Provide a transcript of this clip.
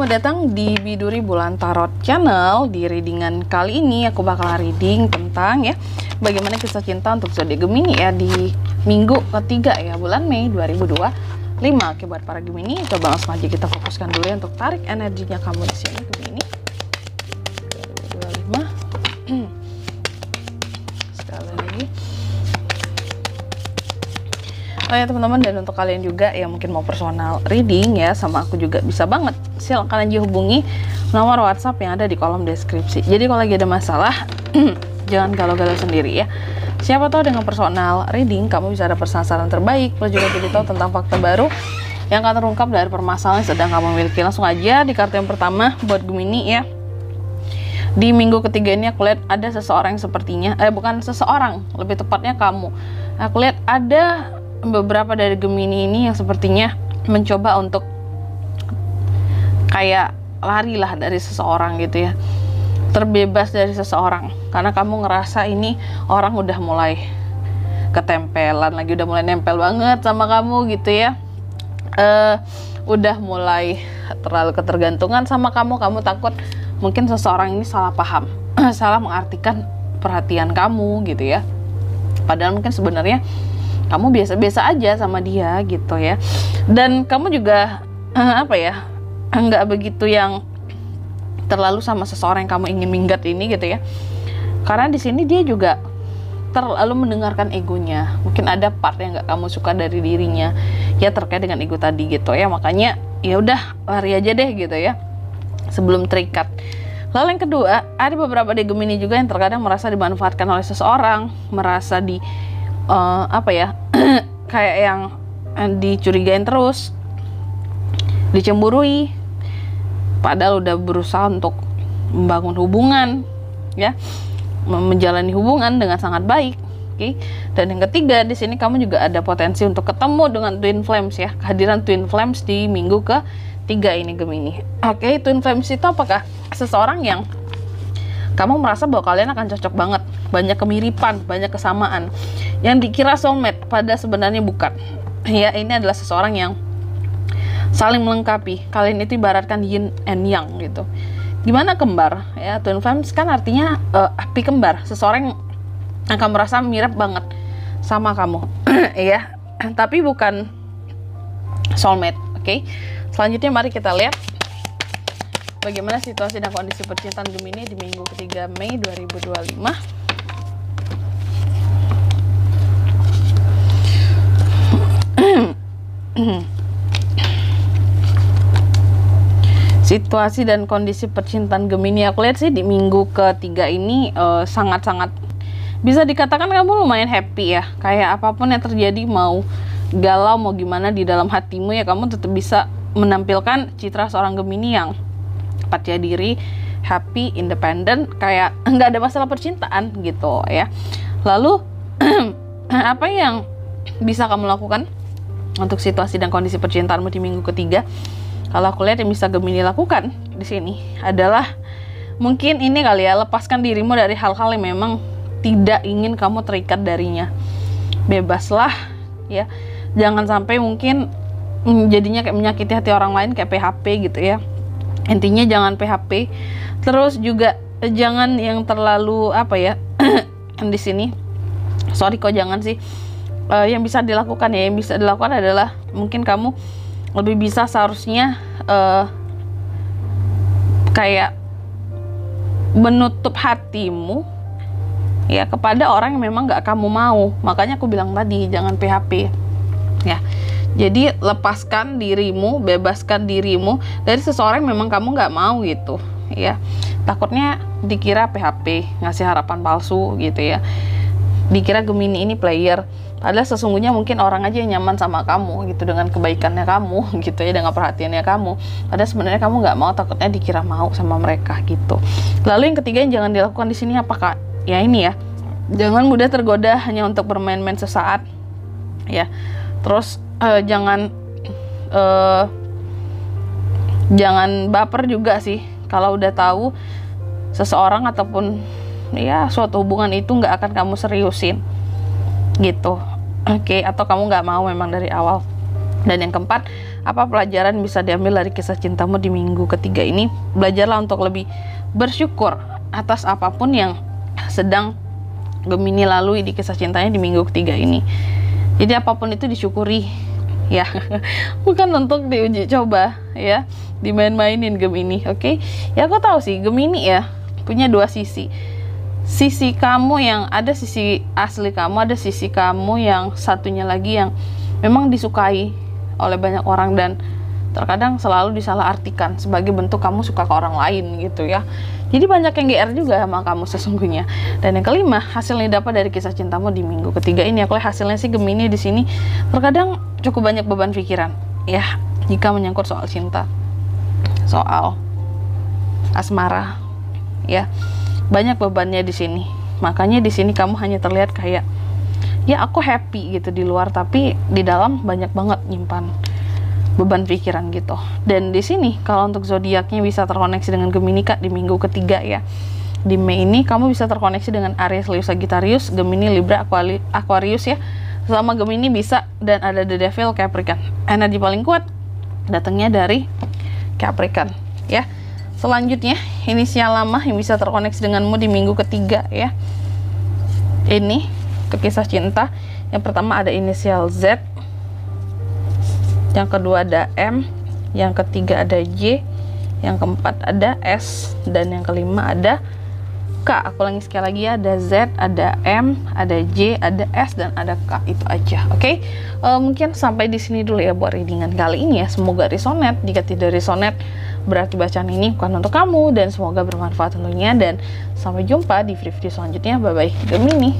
Selamat datang di Biduri Bulan Tarot Channel. Di readingan kali ini aku bakal reading tentang bagaimana kisah cinta untuk zodiak Gemini di minggu ketiga bulan Mei 2025. Oke, buat para Gemini, coba langsung aja kita fokuskan dulu untuk tarik energinya kamu di sini Gemini. 2025. Sekali lagi. Oh ya teman-teman, dan untuk kalian juga yang mungkin mau personal reading sama aku juga bisa banget. Silahkan aja hubungi nomor WhatsApp yang ada di kolom deskripsi. Jadi kalau lagi ada masalah, jangan galau-galau sendiri ya. Siapa tahu dengan personal reading kamu bisa dapat saran terbaik, plus juga jadi tahu tentang fakta baru yang akan terungkap dari permasalahan yang sedang kamu miliki. Langsung aja di kartu yang pertama buat Gemini ya. Di minggu ketiga ini aku lihat ada seseorang yang sepertinya, bukan seseorang, lebih tepatnya kamu. Aku lihat ada beberapa dari Gemini ini yang sepertinya mencoba untuk kayak lari lah dari seseorang gitu ya, terbebas dari seseorang, karena kamu ngerasa ini orang udah mulai ketempelan lagi, udah mulai nempel banget sama kamu gitu ya, udah mulai terlalu ketergantungan sama kamu. Kamu takut mungkin seseorang ini salah paham, salah mengartikan perhatian kamu gitu ya, padahal mungkin sebenarnya kamu biasa-biasa aja sama dia gitu ya. Dan kamu juga nggak begitu yang terlalu sama seseorang yang kamu ingin minggat ini gitu ya. Karena di sini dia juga terlalu mendengarkan egonya. Mungkin ada part yang nggak kamu suka dari dirinya ya, terkait dengan ego tadi gitu ya. Makanya ya udah lari aja deh gitu ya, sebelum terikat. Lalu yang kedua, ada beberapa di Gemini juga yang terkadang merasa dimanfaatkan oleh seseorang, merasa kayak yang dicurigain terus, dicemburui, padahal udah berusaha untuk membangun hubungan ya, menjalani hubungan dengan sangat baik. Oke. Dan yang ketiga, di sini kamu juga ada potensi untuk ketemu dengan twin flames ya, kehadiran twin flames di minggu ketiga ini Gemini. Oke, twin flames itu apakah seseorang yang kamu merasa bahwa kalian akan cocok banget, banyak kemiripan, banyak kesamaan, yang dikira soulmate, pada sebenarnya bukan. Ya, ini adalah seseorang yang saling melengkapi. Kalian itu ibaratkan yin and yang gitu. Gimana kembar? Ya, twin flames kan artinya api kembar, seseorang yang akan merasa mirip banget sama kamu, ya, tapi bukan soulmate. Oke. Selanjutnya mari kita lihat bagaimana situasi dan kondisi percintaan Gemini di minggu ketiga Mei 2025. Situasi dan kondisi percintaan Gemini aku lihat sih di minggu ketiga ini sangat-sangat bisa dikatakan kamu lumayan happy ya. Kayak apapun yang terjadi, mau galau mau gimana di dalam hatimu ya, kamu tetap bisa menampilkan citra seorang Gemini yang percaya diri, happy, independen, kayak nggak ada masalah percintaan gitu ya. Lalu apa yang bisa kamu lakukan untuk situasi dan kondisi percintaanmu di minggu ketiga? Kalau aku lihat yang bisa Gemini lakukan di sini adalah mungkin ini kali ya, lepaskan dirimu dari hal-hal yang memang tidak ingin kamu terikat darinya. Bebaslah ya, jangan sampai mungkin jadinya kayak menyakiti hati orang lain, kayak PHP gitu ya. Intinya jangan PHP. Terus juga jangan yang terlalu di sini. Sorry kok jangan sih. Yang bisa dilakukan adalah mungkin kamu lebih bisa seharusnya kayak menutup hatimu ya kepada orang yang memang gak kamu mau. Makanya aku bilang tadi jangan PHP ya. Jadi lepaskan dirimu, bebaskan dirimu dari seseorang yang memang kamu nggak mau gitu ya. Takutnya dikira PHP, ngasih harapan palsu gitu ya. Dikira Gemini ini player, padahal sesungguhnya mungkin orang aja yang nyaman sama kamu gitu, dengan kebaikannya kamu gitu ya, dengan perhatiannya kamu. Padahal sebenarnya kamu nggak mau, takutnya dikira mau sama mereka gitu. Lalu yang ketiga yang jangan dilakukan di sini apakah? Ya ini ya, jangan mudah tergoda hanya untuk bermain-main sesaat ya. Terus jangan baper juga sih kalau udah tahu seseorang ataupun ya suatu hubungan itu nggak akan kamu seriusin gitu. Oke, atau kamu nggak mau memang dari awal. Dan yang keempat, Apa pelajaran bisa diambil dari kisah cintamu di minggu ketiga ini? Belajarlah untuk lebih bersyukur atas apapun yang sedang Gemini lalui di kisah cintanya di minggu ketiga ini. Jadi apapun itu disyukuri ya, bukan untuk diuji coba ya, dimain-mainin Gemini, oke? Ya aku tahu sih Gemini ya punya dua sisi. Sisi kamu yang ada, sisi asli kamu, ada sisi kamu yang satunya lagi yang memang disukai oleh banyak orang dan terkadang selalu disalahartikan sebagai bentuk kamu suka ke orang lain gitu ya. Jadi banyak yang GR juga sama kamu sesungguhnya. Dan yang kelima, hasilnya dapat dari kisah cintamu di minggu ketiga ini. Aku lihat hasilnya sih Gemini di sini terkadang cukup banyak beban pikiran ya jika menyangkut soal cinta, soal asmara ya. Banyak bebannya di sini. Makanya di sini kamu hanya terlihat kayak ya aku happy gitu di luar, tapi di dalam banyak banget nyimpan beban pikiran gitu. Dan di sini kalau untuk zodiaknya bisa terkoneksi dengan Gemini Kak di minggu ketiga ya. Di Mei ini kamu bisa terkoneksi dengan Aries, Leo, Sagittarius, Gemini, Libra, Aquarius ya. Selama Gemini bisa, dan ada The Devil, Capricorn. Energi paling kuat datangnya dari Capricorn ya. Selanjutnya inisial lama yang bisa terkoneksi denganmu di minggu ketiga ya. Ini ke kisah cinta. Yang pertama ada inisial Z, yang kedua ada M, yang ketiga ada J, yang keempat ada S, dan yang kelima ada K. Aku ulangi sekali lagi ya, ada Z, ada M, ada J, ada S, dan ada K. Itu aja, oke? Mungkin sampai di sini dulu ya buat readingan kali ini ya. Semoga resonate. Jika tidak resonate, berarti bacaan ini bukan untuk kamu, dan semoga bermanfaat tentunya. Dan sampai jumpa di video selanjutnya. Bye bye Gemini.